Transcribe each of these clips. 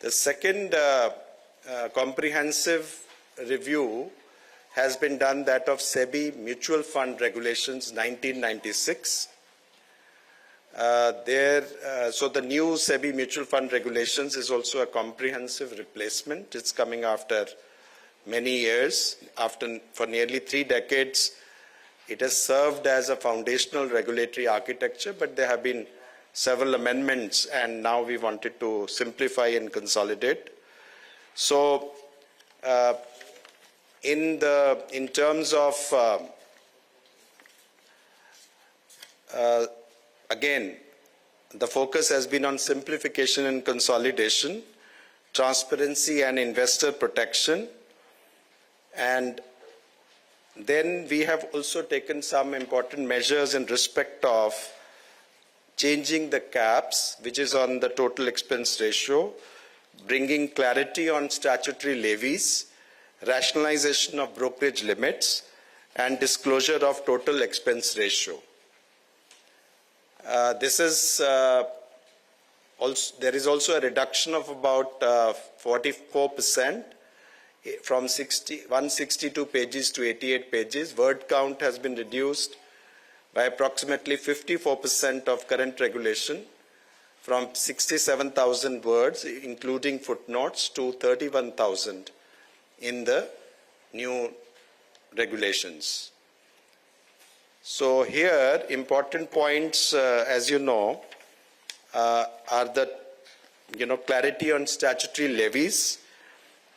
The second comprehensive review has been done, that of Sebi Mutual Fund Regulations 1996. So the new Sebi Mutual Fund Regulations is also a comprehensive replacement. It's coming after many years. For nearly 3 decades, it has served as a foundational regulatory architecture, but there have been several amendments, and now we wanted to simplify and consolidate. So, in terms of again, the focus has been on simplification and consolidation, transparency and investor protection, and then we have also taken some important measures in respect of changing the caps, which is on the total expense ratio, bringing clarity on statutory levies, rationalization of brokerage limits, and disclosure of total expense ratio. There is also a reduction of about 44% from 162 pages to 88 pages. Word count has been reduced by approximately 54% of current regulation, from 67,000 words, including footnotes, to 31,000 in the new regulations. So here, important points, as you know, are the clarity on statutory levies.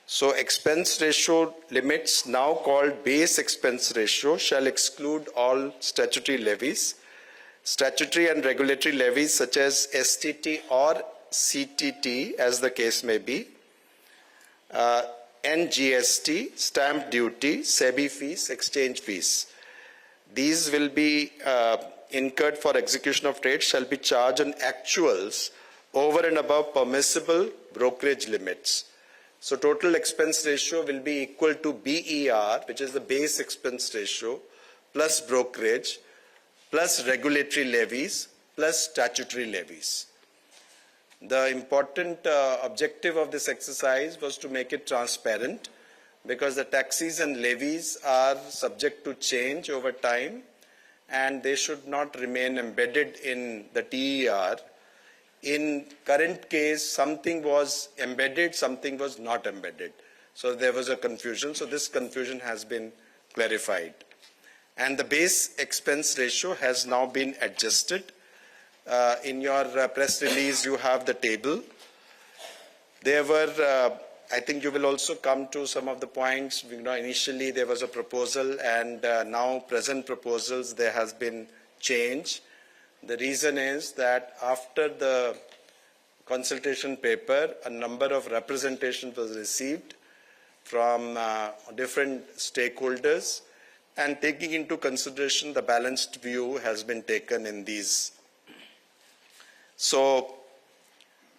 So expense ratio limits, now called base expense ratio, shall exclude all statutory levies. Statutory and regulatory levies such as STT or CTT, as the case may be, and GST, stamp duty, Sebi fees, exchange fees. These will be incurred for execution of trade, shall be charged on actuals over and above permissible brokerage limits. So total expense ratio will be equal to BER, which is the base expense ratio, plus brokerage, plus regulatory levies, plus statutory levies. The important objective of this exercise was to make it transparent, because the taxes and levies are subject to change over time, and they should not remain embedded in the TER. In current case, something was embedded, something was not embedded. So there was a confusion. So this confusion has been clarified. And the base expense ratio has now been adjusted. In your press release, you have the table. There were, I think you will also come to some of the points. Initially there was a proposal, and now present proposals, there has been change. The reason is that after the consultation paper, a number of representations was received from different stakeholders, and taking into consideration the balanced view has been taken in these. So,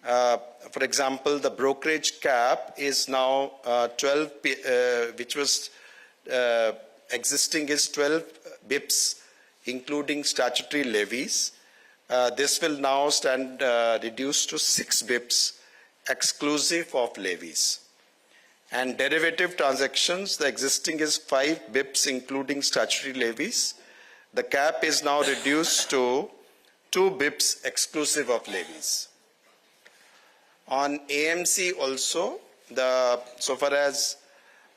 for example, the brokerage cap is now 12, which was existing is 12 bips, including statutory levies. This will now stand reduced to 6 bips, exclusive of levies. And derivative transactions, the existing is 5 bips, including statutory levies. The cap is now reduced to 2 bips, exclusive of levies. On AMC also, so far as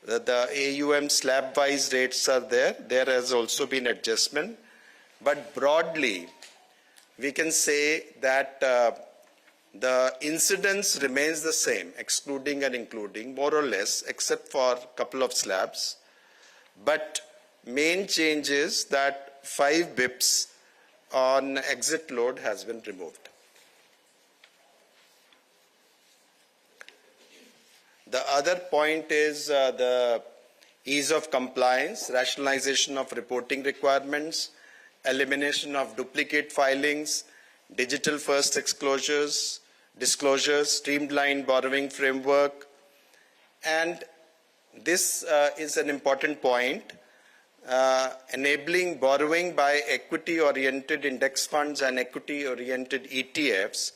the AUM slab-wise rates are there has also been adjustment. But broadly, we can say that the incidence remains the same, excluding and including, more or less, except for a couple of slabs. But main change is that 5 bips on exit load has been removed. The other point is the ease of compliance, rationalization of reporting requirements, elimination of duplicate filings, digital first disclosures, streamlined borrowing framework. And this is an important point, enabling borrowing by equity-oriented index funds and equity-oriented ETFs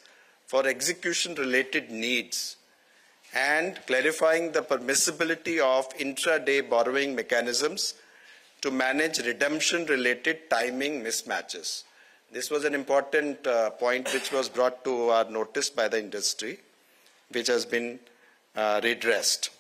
for execution-related needs, and clarifying the permissibility of intraday borrowing mechanisms to manage redemption-related timing mismatches. This was an important point which was brought to our notice by the industry, which has been redressed.